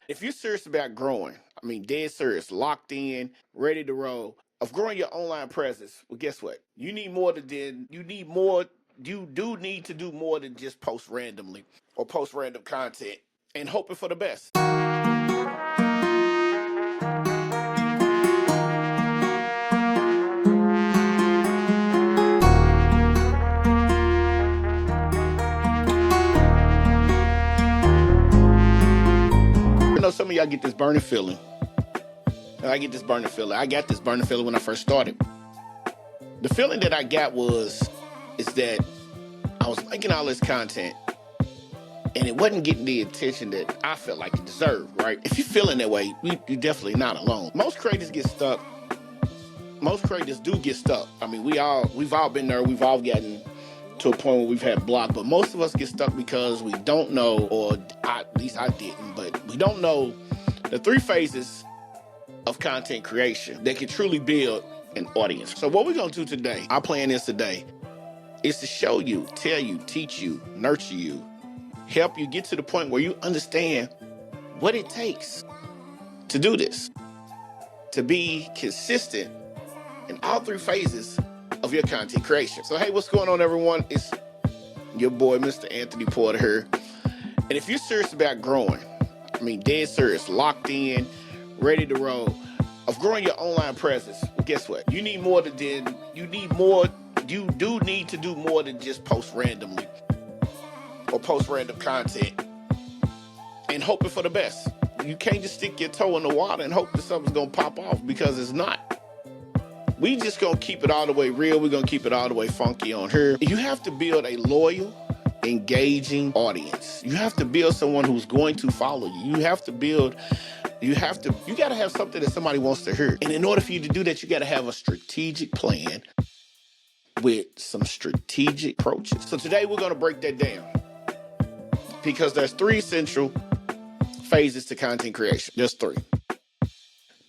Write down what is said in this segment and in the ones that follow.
If you're serious about growing, I mean, dead serious, locked in, ready to roll, of growing your online presence, well, guess what? You do need to do more than just post randomly or post random content and hoping for the best. I know some of y'all get this burning feeling. I get this burning feeling. I got this burning feeling when I first started. The feeling that I got is that I was making all this content and it wasn't getting the attention that I felt like it deserved, right? If you're feeling that way, you're definitely not alone. Most creators get stuck. Most creators do get stuck. I mean, we've all been there. We've all gotten to a point where we've had block, but most of us get stuck because we don't know, or at least I didn't, but we don't know the 3 phases of content creation that can truly build an audience. So what we're going to do today, our plan is today, is to show you, tell you, teach you, nurture you, help you get to the point where you understand what it takes to do this, to be consistent in all 3 phases of your content creation. So hey, what's going on, everyone? It's your boy, Mr. Anthony Porter here. And if you're serious about growing, I mean, dead serious, locked in, ready to roll, of growing your online presence, well, guess what? You do need to do more than just post randomly or post random content and hoping for the best. You can't just stick your toe in the water and hope that something's gonna pop off, because it's not. We just gonna keep it all the way real. We're gonna keep it all the way funky on here. You have to build a loyal, engaging audience. You have to build someone who's going to follow you. You gotta have something that somebody wants to hear. And in order for you to do that, you gotta have a strategic plan with some strategic approaches. So today we're gonna break that down, because there's 3 essential phases to content creation. There's 3.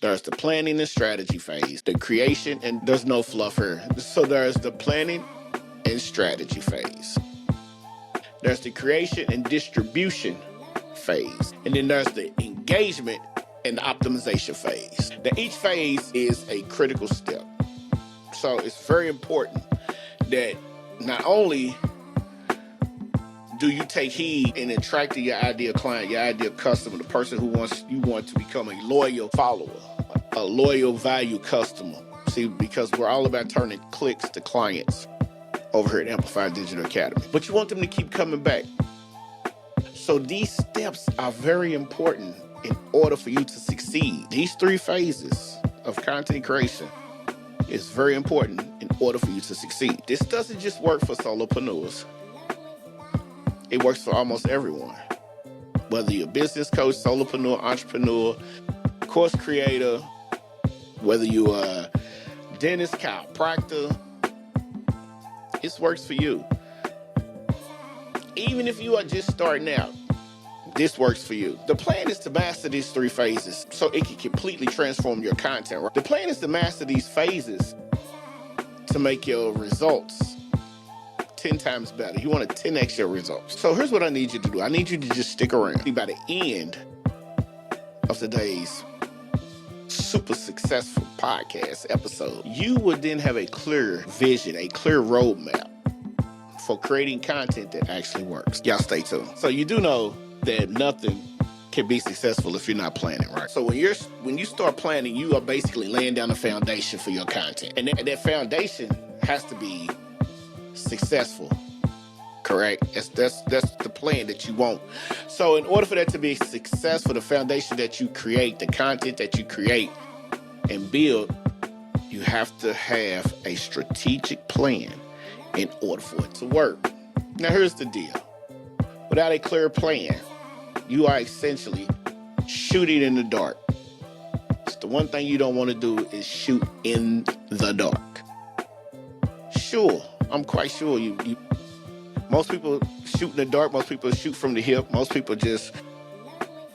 There's the planning and strategy phase, the creation, and there's no fluff here. So there's the planning and strategy phase. There's the creation and distribution phase. And then there's the engagement and optimization phase. Now, each phase is a critical step. So it's very important that not only do you take heed in attracting your ideal client, your ideal customer, the person you want to become a loyal follower, a loyal value customer. See, because we're all about turning clicks to clients over here at Amplified Digital Academy. But you want them to keep coming back. So these steps are very important in order for you to succeed. These 3 phases of content creation is very important in order for you to succeed. This doesn't just work for solopreneurs. It works for almost everyone. Whether you're a business coach, solopreneur, entrepreneur, course creator, whether you're a dentist, chiropractor, this works for you. Even if you are just starting out, this works for you. The plan is to master these 3 phases so it can completely transform your content. Right? The plan is to master these phases to make your results 10 times better. You want to 10x your results. So here's what I need you to do. I need you to just stick around. By the end of today's super successful podcast episode, you would then have a clear vision, a clear roadmap for creating content that actually works. Y'all stay tuned. So you do know that nothing can be successful if you're not planning, right? So when you start planning, you are basically laying down a foundation for your content. And that foundation has to be successful, correct? That's the plan that you want. So in order for that to be successful, the foundation that you create, the content that you create and build, you have to have a strategic plan in order for it to work. Now here's the deal. Without a clear plan, you are essentially shooting in the dark. It's the one thing you don't want to do is shoot in the dark. Sure, I'm quite sure you most people shoot in the dark. Most people shoot from the hip. Most people just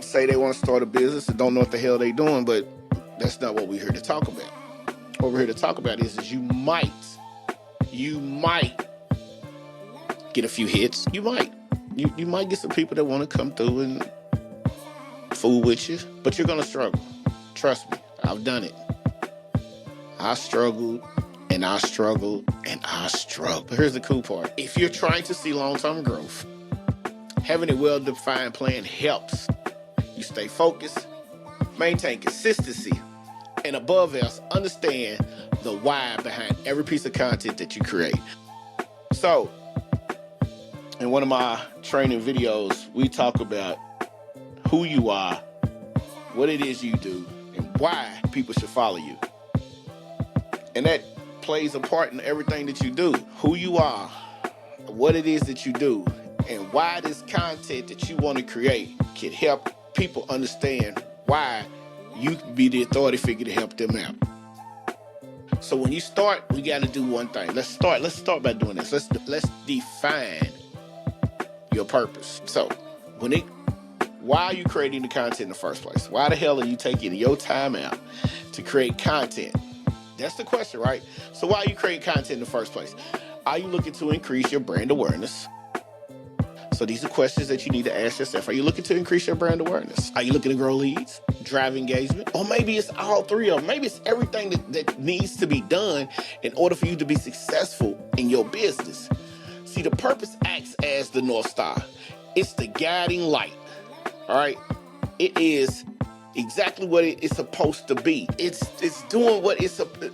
say they want to start a business and don't know what the hell they're doing, but that's not what we're here to talk about. What we're here to talk about is you might get a few hits. You might get some people that want to come through and fool with you, but you're gonna struggle. Trust me, I've done it. I struggled and I struggled and I struggled. But here's the cool part. If you're trying to see long-term growth, having a well-defined plan helps you stay focused, maintain consistency, and above else, understand the why behind every piece of content that you create. So, in one of my training videos, we talk about who you are, what it is you do, and why people should follow you. And that plays a part in everything that you do. Who you are, what it is that you do, and why this content that you want to create can help people understand why you can be the authority figure to help them out. So when you start, we got to do one thing. Let's start by doing this. Let's define your purpose. So why are you creating the content in the first place? Why the hell are you taking your time out to create content? That's the question, right? So why are you creating content in the first place? Are you looking to increase your brand awareness? So these are questions that you need to ask yourself. Are you looking to increase your brand awareness? Are you looking to grow leads, drive engagement? Or maybe it's all three of them. Maybe it's everything that needs to be done in order for you to be successful in your business. See, the purpose acts as the North Star. It's the guiding light, all right? It is exactly what it is supposed to be. It's doing what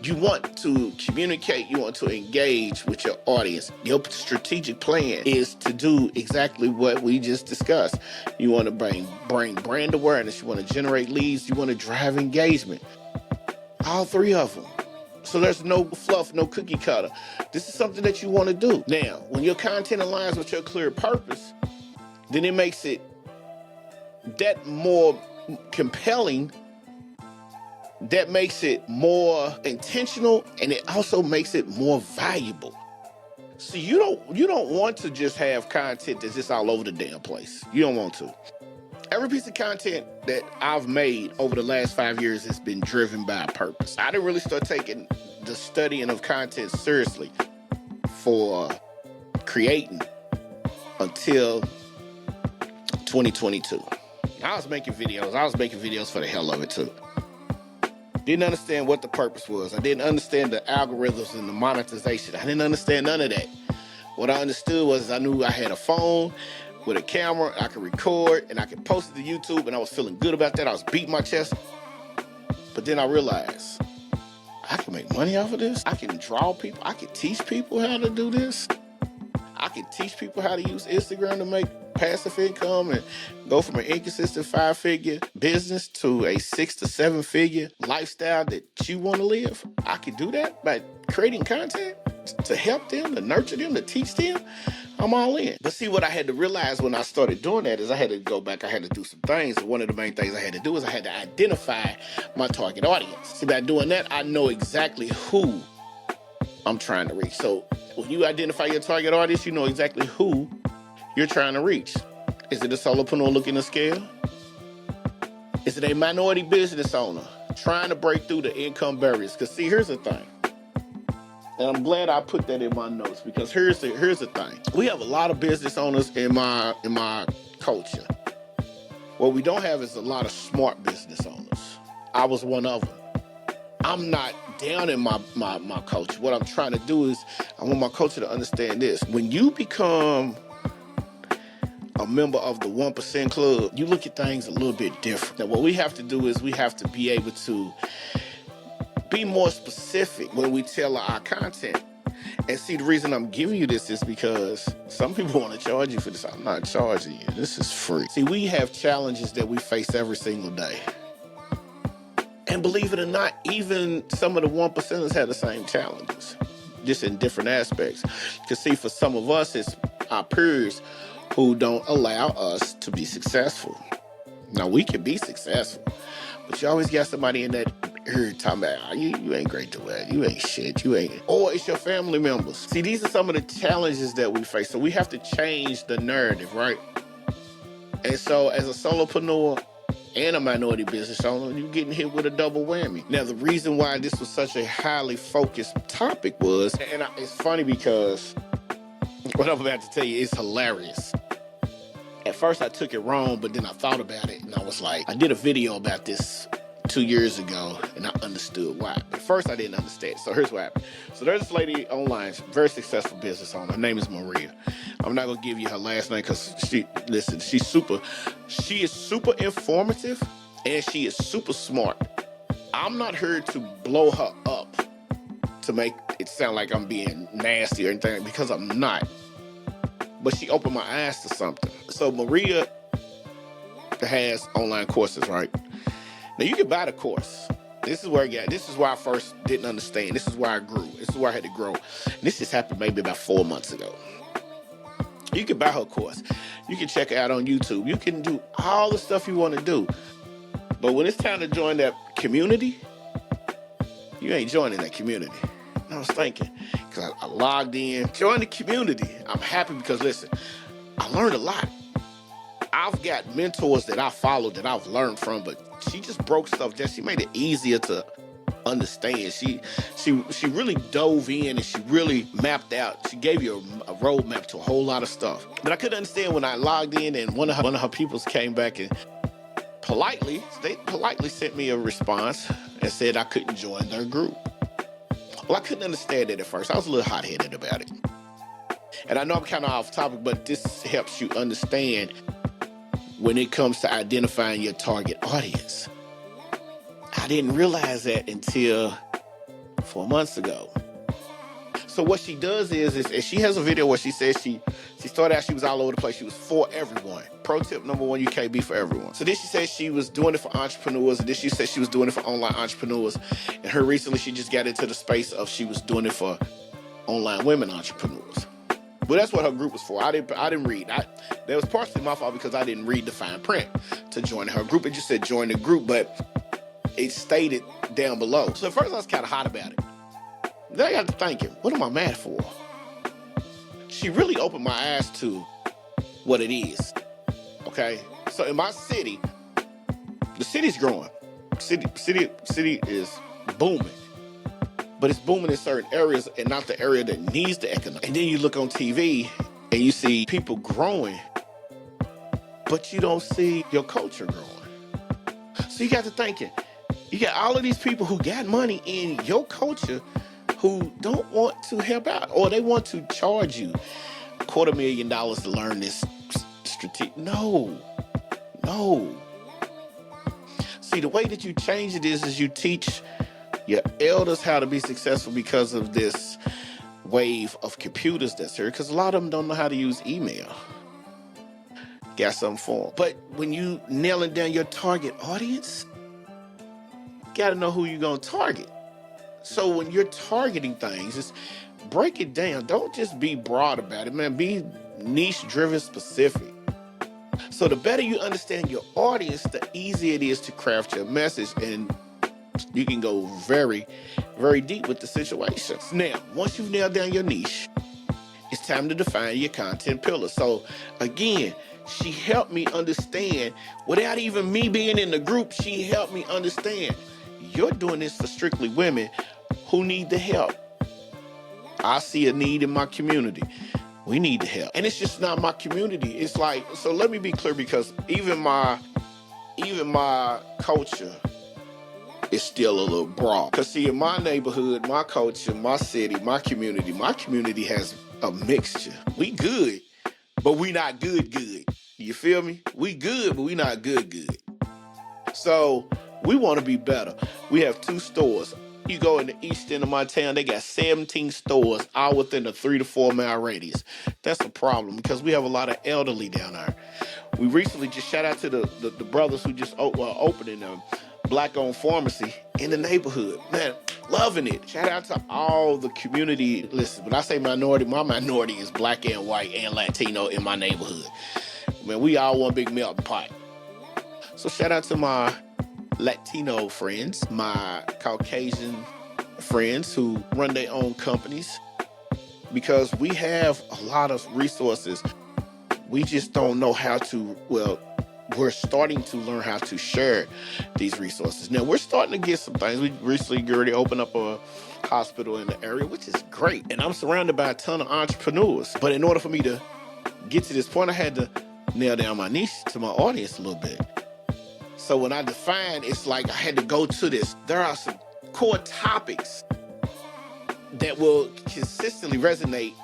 you want to communicate, you want to engage with your audience. Your strategic plan is to do exactly what we just discussed. You want to bring brand awareness, you want to generate leads, you want to drive engagement. All three of them. So there's no fluff, no cookie cutter. This is something that you want to do. Now, when your content aligns with your clear purpose, then it makes it that more compelling, that makes it more intentional, and it also makes it more valuable. So you don't want to just have content that's just all over the damn place. You don't want to. Every piece of content that I've made over the last 5 years has been driven by a purpose. I didn't really start taking the studying of content seriously for creating until 2022. I was making videos for the hell of it too. Didn't understand what the purpose was. I didn't understand the algorithms and the monetization. I didn't understand none of that. What I understood was I knew I had a phone with a camera, I could record, and I could post it to YouTube, and I was feeling good about that. I was beating my chest. But then I realized I can make money off of this. I can draw people. I can teach people how to do this. I can teach people how to use Instagram to make passive income and go from an inconsistent 5-figure business to a 6 to 7-figure lifestyle that you want to live. I can do that by creating content to help them, to nurture them, to teach them. I'm all in. But see, what I had to realize when I started doing that is I had to go back. I had to do some things. One of the main things I had to do is I had to identify my target audience. See, by doing that, I know exactly who I'm trying to reach. So when you identify your target audience, you know exactly who you're trying to reach. Is it a solopreneur looking to scale? Is it a minority business owner trying to break through the income barriers? Because see, here's the thing. And I'm glad I put that in my notes, because here's the thing. We have a lot of business owners in my culture. What we don't have is a lot of smart business owners. I was one of them. I'm not down in my culture. What I'm trying to do is I want my culture to understand this. When you become a member of the 1% club, you look at things a little bit different. Now, what we have to do is we have to be able to be more specific when we tell our content. And see, the reason I'm giving you this is because some people want to charge you for this. I'm not charging you. This is free. See, we have challenges that we face every single day. And believe it or not, even some of the 1%ers have the same challenges, just in different aspects. Because see, for some of us, it's our peers who don't allow us to be successful. Now, we can be successful, but you always got somebody in that area talking about, you ain't great to that. You ain't shit. You ain't. Or it's your family members. See, these are some of the challenges that we face. So we have to change the narrative, right? And so as a solopreneur and a minority business owner, you're getting hit with a double whammy. Now, the reason why this was such a highly focused topic was, and it's funny because what I'm about to tell you is hilarious. At first I took it wrong, but then I thought about it and I was like, I did a video about this 2 years ago and I understood why. But first I didn't understand. So here's what happened. So there's this lady online, very successful business owner. Her name is Maria. I'm not gonna give you her last name because she is super informative and she is super smart. I'm not here to blow her up to make it sound like I'm being nasty or anything, because I'm not. But she opened my eyes to something. So Maria has online courses, right? Now you can buy the course. This is where I first didn't understand. This is where I grew. This is where I had to grow. And this just happened maybe about 4 months ago. You can buy her course. You can check her out on YouTube. You can do all the stuff you want to do. But when it's time to join that community, you ain't joining that community. And I was thinking, because I logged in, joined the community. I'm happy because, listen, I learned a lot. I've got mentors that I followed that I've learned from, but she just broke stuff down. She made it easier to understand. She really dove in and she really mapped out. She gave you a roadmap to a whole lot of stuff. But I couldn't understand when I logged in and one of her peoples came back and they politely sent me a response and said I couldn't join their group. Well, I couldn't understand it at first. I was a little hot-headed about it. And I know I'm kind of off topic, but this helps you understand when it comes to identifying your target audience. I didn't realize that until 4 months ago. So what she does is she has a video where she says she started out, she was all over the place. She was for everyone. Pro tip number 1, you can't be for everyone. So then she said she was doing it for entrepreneurs, and then she said she was doing it for online entrepreneurs. And her recently, she just got into the space of she was doing it for online women entrepreneurs. Well, that's what her group was for. I didn't read. That was partially my fault because I didn't read the fine print to join her group. It just said join the group, but it stated down below. So at first I was kind of hot about it. Then I got to thinking, what am I mad for? She really opened my eyes to what it is. Okay? So in my city, the city's growing. City is booming. But it's booming in certain areas and not the area that needs the economic. And then you look on TV and you see people growing, but you don't see your culture growing. So you got to thinking, you got all of these people who got money in your culture who don't want to help out, or they want to charge you $250,000 to learn this strategic. No. See, the way that you change it is you teach your elders how to be successful because of this wave of computers that's here, because a lot of them don't know how to use email. Got something for them. But when you nailing down your target audience, you got to know who you're going to target. So when you're targeting things, just break it down. Don't just be broad about it, man. Be niche-driven, specific. So the better you understand your audience, the easier it is to craft your message, and you can go very, very deep with the situation. Now, once you've nailed down your niche, it's time to define your content pillar. So again, she helped me understand, without even me being in the group, she helped me understand, you're doing this for strictly women who need the help. I see a need in my community. We need the help. And it's just not my community. It's like, so let me be clear, because even my culture is still a little broad. Because see, in my neighborhood, my culture, my city, my community has a mixture. We good, but we not good. You feel me? We good, but we not good. So we want to be better. We have 2 stores. You go in the east end of my town, they got 17 stores, all within a 3 to 4 mile radius. That's a problem because we have a lot of elderly down there. We recently just shout out to the brothers who just opening a Black-owned pharmacy in the neighborhood. Man, loving it. Shout out to all the community. Listen, when I say minority, my minority is Black and white and Latino in my neighborhood. Man, we all one big melting pot. So shout out to my Latino friends, my Caucasian friends who run their own companies, because we have a lot of resources. We just don't know how to, we're starting to learn how to share these resources. Now, we're starting to get some things. We recently already opened up a hospital in the area, which is great. And I'm surrounded by a ton of entrepreneurs. But in order for me to get to this point, I had to nail down my niche to my audience a little bit. So when I define, it's like I had to go to this. There are some core topics that will consistently resonate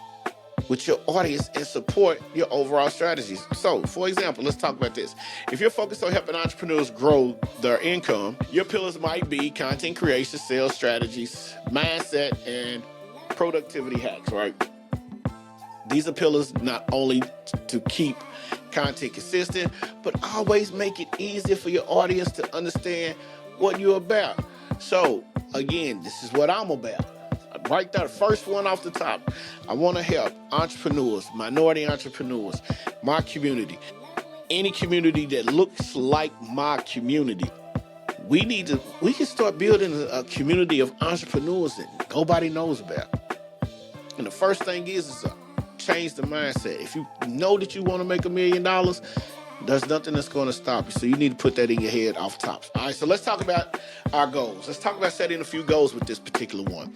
with your audience and support your overall strategies. So, for example, let's talk about this. If you're focused on helping entrepreneurs grow their income, your pillars might be content creation, sales strategies, mindset, and productivity hacks, right? These are pillars not only to keep content consistent, but always make it easier for your audience to understand what you're about. So, again, this is what I'm about. Right there, the first one off the top. I want to help entrepreneurs, minority entrepreneurs, my community, any community that looks like my community. We can start building a community of entrepreneurs that nobody knows about. And the first thing is change the mindset. If you know that you want to make $1 million, there's nothing that's going to stop you. So you need to put that in your head off top. All right, so let's talk about our goals. Let's talk about setting a few goals with this particular one.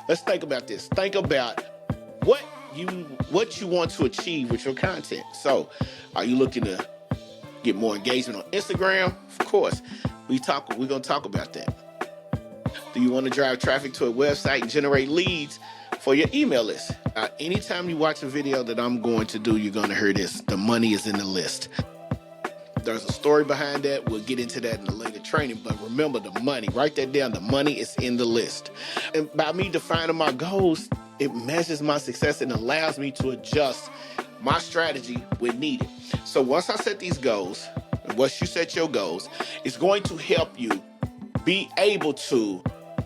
Let's think about this. Think about what you want to achieve with your content. So are you looking to get more engagement on Instagram? Of course. We're going to talk about that. Do you want to drive traffic to a website and generate leads for your email list? Anytime you watch a video that I'm going to do, you're going to hear this. The money is in the list. There's a story behind that. We'll get into that in the later training. But remember the money. Write that down. The money is in the list. And by me defining my goals, it measures my success and allows me to adjust my strategy when needed. So once I set these goals, and once you set your goals, it's going to help you be able to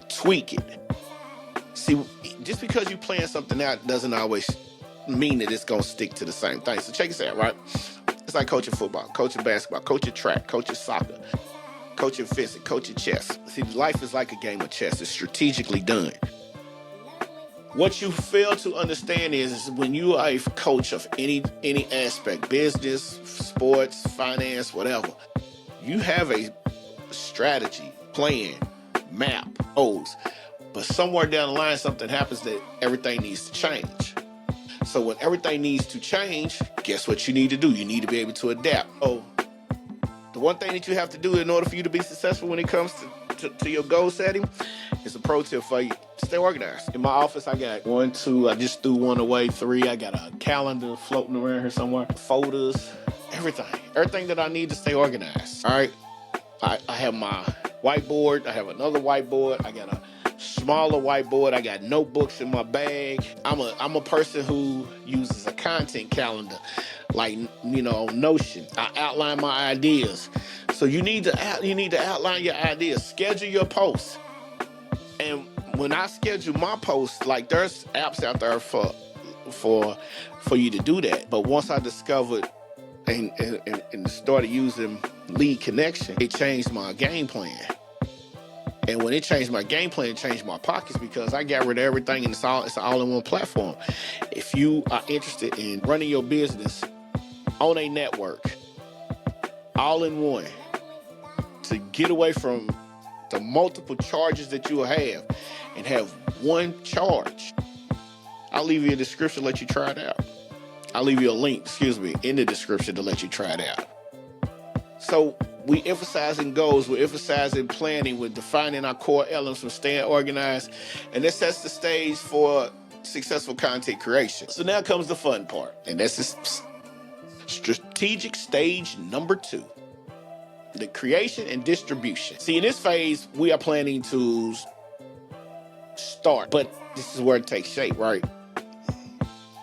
tweak it. See, just because you plan something out doesn't always mean that it's going to stick to the same thing. So check this out, right? It's like coaching football, coaching basketball, coaching track, coaching soccer, coaching fencing, coaching chess. See, life is like a game of chess. It's strategically done. What you fail to understand is when you are a coach of any aspect, business, sports, finance, whatever, you have a strategy, plan, map, goals. But somewhere down the line, something happens that everything needs to change. So when everything needs to change, guess what you need to do? You need to be able to adapt. So the one thing that you have to do in order for you to be successful when it comes to your goal setting is a pro tip for you. Stay organized. In my office, I got 1, 2, I just threw one away, 3. I got a calendar floating around here somewhere, folders, everything that I need to stay organized. All right. I have my whiteboard. I have another whiteboard. I got a smaller whiteboard. I got notebooks in my bag. I'm a person who uses a content calendar, like, on Notion. I outline my ideas. So you need to outline your ideas. Schedule your posts. And when I schedule my posts, like, there's apps out there for you to do that. But once I discovered and started using Lead Connection, it changed my game plan. And when it changed my game plan, it changed my pockets because I got rid of everything and it's all in one platform. If you are interested in running your business on a network, all in one, to get away from the multiple charges that you will have and have one charge, I'll leave you a description to let you try it out. I'll leave you a link, in the description to let you try it out. So we emphasizing goals, we're emphasizing planning, we're defining our core elements, we're staying organized, and this sets the stage for successful content creation. So now comes the fun part, and that's strategic stage number 2, the creation and distribution. See, in this phase, we are planning to start, but this is where it takes shape, right?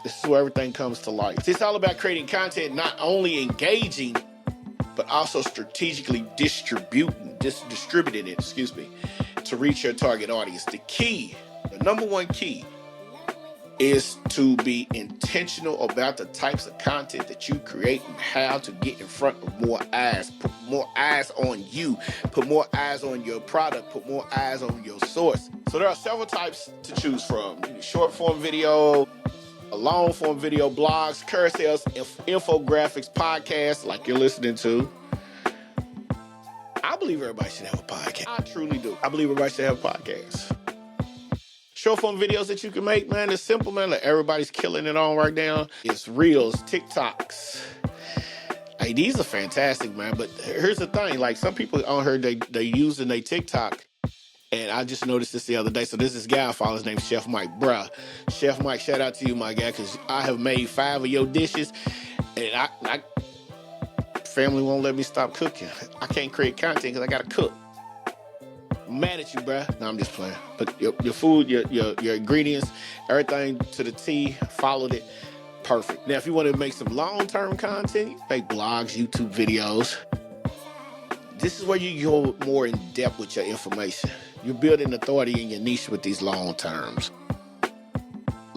This is where everything comes to life. It's all about creating content, not only engaging, but also strategically distributing it, to reach your target audience. The number one key is to be intentional about the types of content that you create and how to get in front of more eyes. Put more eyes on you. Put more eyes on your product. Put more eyes on your source. So there are several types to choose from. Short form video, a long form video, blogs, carousels, infographics, podcasts like you're listening to. I believe everybody should have a podcast. I truly do. I believe everybody should have a podcast. Short form videos that you can make, man, it's simple, man. Like, everybody's killing it on right now. It's Reels, TikToks, Hey, these are fantastic, man. But here's the thing: like some people on here, they using their TikTok, and I just noticed this the other day. So this guy I follow, his name's Chef Mike, bruh. Chef Mike, shout out to you, my guy, because I have made 5 of your dishes, and I family won't let me stop cooking. I can't create content because I gotta cook. I'm mad at you, bruh. No, I'm just playing. But your food, your ingredients, everything to the T, followed it. Perfect. Now, if you want to make some long-term content, you make blogs, YouTube videos. This is where you go more in depth with your information. You're building authority in your niche with these long-term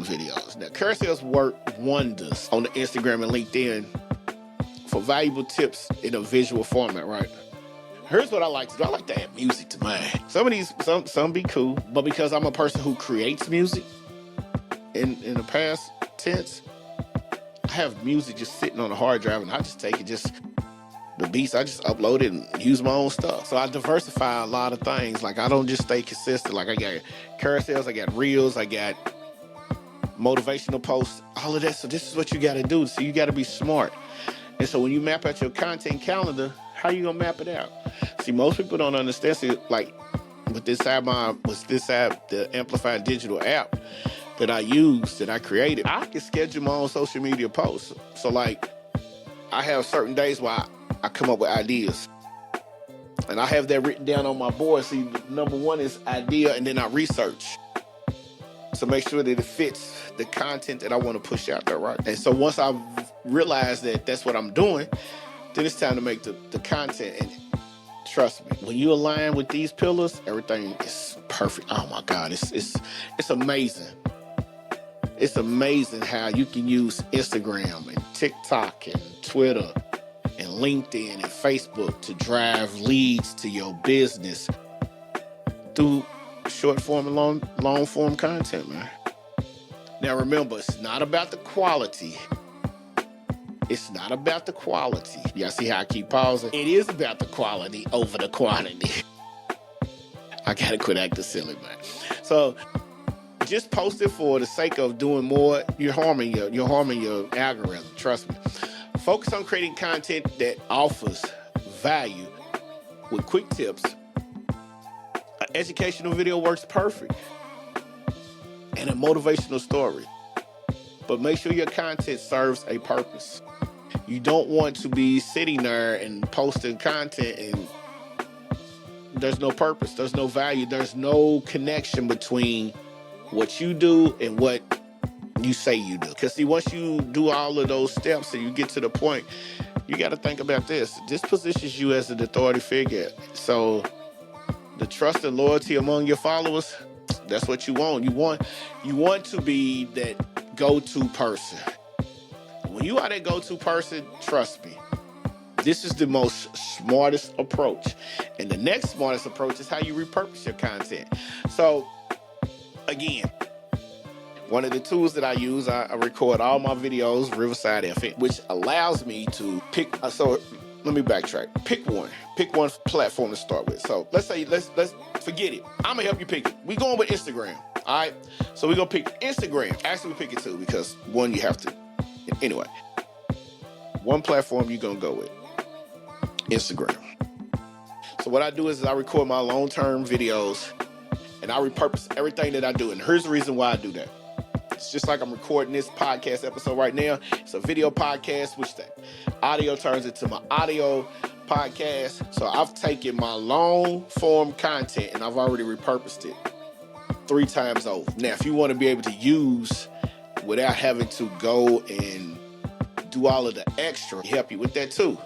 videos. Now, carousels work wonders on the Instagram and LinkedIn for valuable tips in a visual format, right? Here's what I like to do. I like to add music to mine. Some of these, some be cool, but because I'm a person who creates music in the past tense, I have music just sitting on a hard drive, and I just take it, the beats, I just upload it and use my own stuff. So I diversify a lot of things. Like, I don't just stay consistent. Like, I got carousels, I got reels, I got motivational posts, all of that. So this is what you got to do. So you got to be smart. And so when you map out your content calendar, how you gonna map it out? See, most people don't understand. See, like with this app, the Amplified Digital app that I use, that I created, I can schedule my own social media posts. So like, I have certain days where I come up with ideas, and I have that written down on my board. See, number one is idea, and then I research to make sure that it fits the content that I want to push out there, right? And so once I've realized that that's what I'm doing, then it's time to make the content. And trust me, when you align with these pillars, everything is perfect. Oh my God, it's amazing. It's amazing how you can use Instagram and TikTok and Twitter and LinkedIn and Facebook to drive leads to your business through short form and long form content, man. Now remember, it's not about the quality. It's not about the quality. Y'all see how I keep pausing? It is about the quality over the quantity. I gotta quit acting silly, man. So just post it for the sake of doing more. You're harming your algorithm. Trust me. Focus on creating content that offers value with quick tips. An educational video works perfect, and a motivational story. But make sure your content serves a purpose. You don't want to be sitting there and posting content and there's no purpose, there's no value, there's no connection between what you do and what you say you do. Because see, once you do all of those steps and you get to the point, you got to think about this. This positions you as an authority figure. So the trust and loyalty among your followers, that's what you want. You want to be that go-to person. When you are that go-to person, trust me, this is the most smartest approach. And the next smartest approach is how you repurpose your content. So again, one of the tools that I use, I record all my videos, Riverside FM, which allows me to pick. So let me backtrack. Pick one platform to start with. So let's forget it. I'm gonna help you pick it. We going with Instagram. All right. So we're gonna pick Instagram. Actually, we pick it two because one you have to. Anyway, one platform you're gonna go with, Instagram. So what I do is I record my long-term videos and I repurpose everything that I do. And here's the reason why I do that. It's just like I'm recording this podcast episode right now. It's a video podcast, which the audio turns into my audio podcast. So I've taken my long-form content and I've already repurposed it 3 times over. Now, if you want to be able to use without having to go and do all of the extra, help you with that too.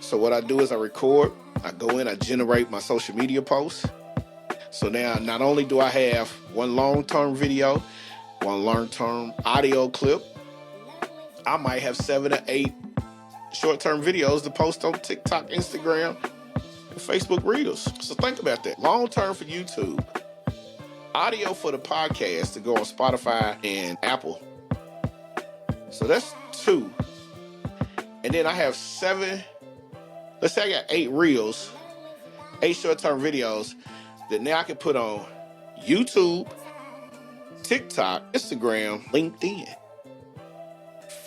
So what I do is I record, I go in, I generate my social media posts. So now not only do I have one long-term video, one long-term audio clip, I might have 7 or 8 short-term videos to post on TikTok, Instagram, and Facebook Reels. So think about that. Long-term for YouTube, audio for the podcast to go on Spotify and Apple. So that's 2. And then I have 7, let's say I got 8 reels, 8 short-term videos that now I can put on YouTube, TikTok, Instagram, LinkedIn,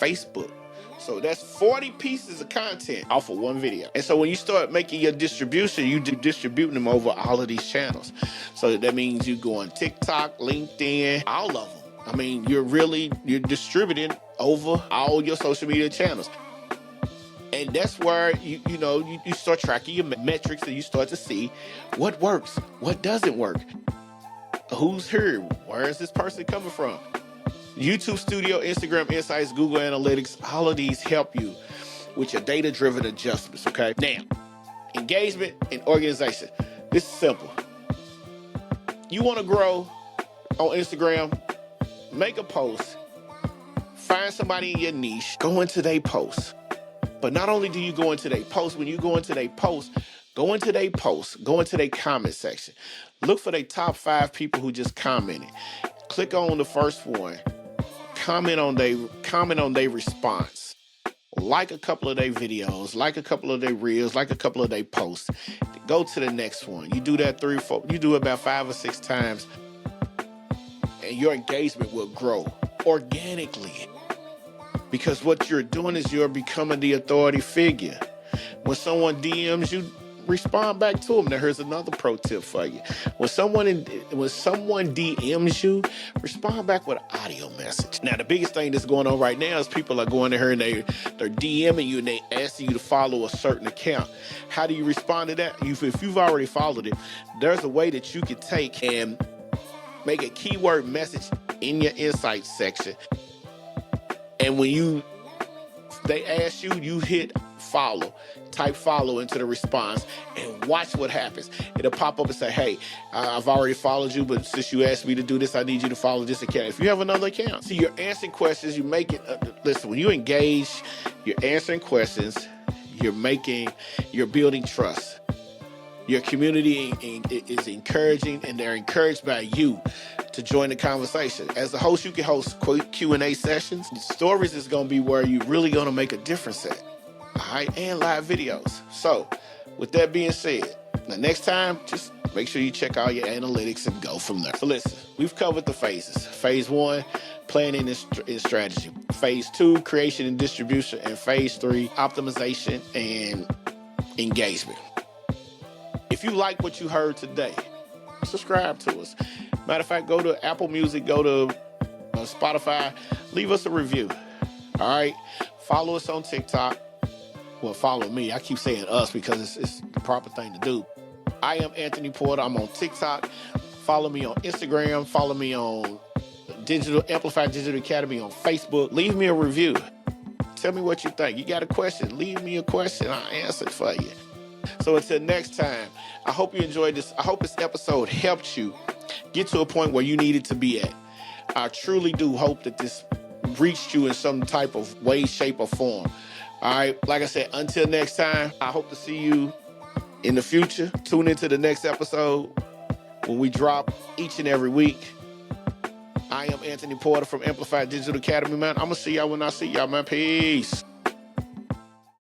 Facebook. So that's 40 pieces of content off of one video. And so when you start making your distribution, you distributing them over all of these channels. So that means you go on TikTok, LinkedIn, all of them. I mean, you're distributing over all your social media channels. And that's where you start tracking your metrics, and you start to see what works, what doesn't work, who's here, where is this person coming from. YouTube Studio, Instagram Insights, Google Analytics, all of these help you with your data-driven adjustments, okay? Now, engagement and organization. This is simple. You want to grow on Instagram, make a post, find somebody in your niche, go into their post. But not only do you go into their post, when you go into their post, go into their comment section. Look for their top 5 people who just commented. Click on the first one. Comment on their response. Like a couple of their videos, like a couple of their reels, like a couple of their posts. Go to the next one. You do that 3 or 4, you do it about 5 or 6 times, and your engagement will grow organically. Because what you're doing is you're becoming the authority figure. When someone DMs you, respond back to them. Now, here's another pro tip for you. When someone DMs you, respond back with an audio message. Now, the biggest thing that's going on right now is people are going to her and they're DMing you and they asking you to follow a certain account. How do you respond to that? If you've already followed it, there's a way that you can take and make a keyword message in your insights section. And when they ask you, you hit follow. Type follow into the response and watch what happens. It'll pop up and say, hey, I've already followed you, but since you asked me to do this, I need you to follow this account. If you have another account. See, you're answering questions, you make it. Listen, when you engage, you're answering questions, you're building trust. Your community is encouraging, and they're encouraged by you to join the conversation. As a host, you can host Q&A sessions. Stories is going to be where you're really going to make a difference at. All right, and live videos. So, with that being said, the next time, just make sure you check out your analytics and go from there. So listen, we've covered the phases. Phase 1, planning and strategy. Phase 2, creation and distribution. And phase 3, optimization and engagement. If you like what you heard today, subscribe to us. Matter of fact, go to Apple Music, go to Spotify, leave us a review. All right, follow us on TikTok. Well, follow me. I keep saying us because it's the proper thing to do. I am Anthony Porter. I'm on TikTok. Follow me on Instagram. Follow me on Amplified Digital Academy on Facebook. Leave me a review. Tell me what you think. You got a question? Leave me a question. I'll answer it for you. So until next time, I hope you enjoyed this. I hope this episode helped you get to a point where you needed to be at. I truly do hope that this reached you in some type of way, shape, or form. All right, like I said, until next time, I hope to see you in the future. Tune into the next episode when we drop each and every week. I am Anthony Porter from Amplified Digital Academy, man. I'm going to see y'all when I see y'all, man. Peace.